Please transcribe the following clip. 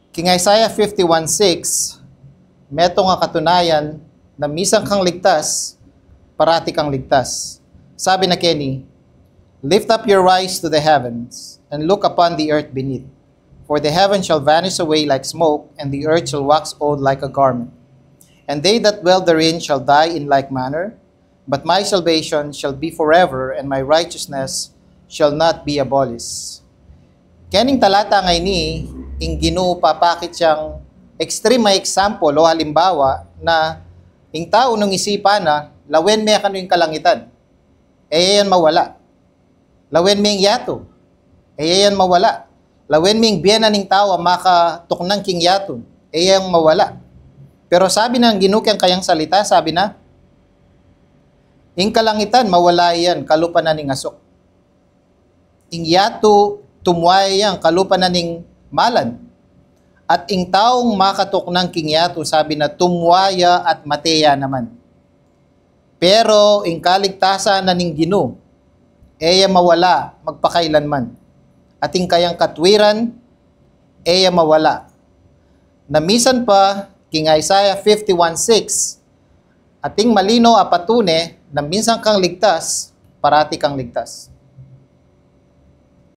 King Isaiah 51:6, meto nga katunayan na misang kang ligtas, parati kang ligtas. Sabi na Kenny, lift up your eyes to the heavens and look upon the earth beneath. For the heaven shall vanish away like smoke, and the earth shall wax old like a garment. And they that dwell therein shall die in like manner, but my salvation shall be forever, and my righteousness shall not be abolished. Kaning talata ngay ni, ing Ginoo papakit siyang extreme may example o halimbawa na ing tao nung isipan na lawen may kano yung kalangitan, yan mawala. Lawen may yato, yan mawala. Lawen may biyanan ng tao makatuknang king yato, yan mawala. Pero sabi ng Ginoo kayang salita, sabi na, ing kalangitan mawala yan, kalupa na ning asok. Ing yato tumuay yan, kalupa na ning malan. At ing taong makatok ng kingyato, sabi na tumwaya at mateya naman. Pero ing kaligtasan na ning Ginoo, mawala magpakailanman. At ing kayang katwiran, mawala. Namisan pa, King Isaiah 51:6, ating malino apatune, na minsan kang ligtas, parati kang ligtas.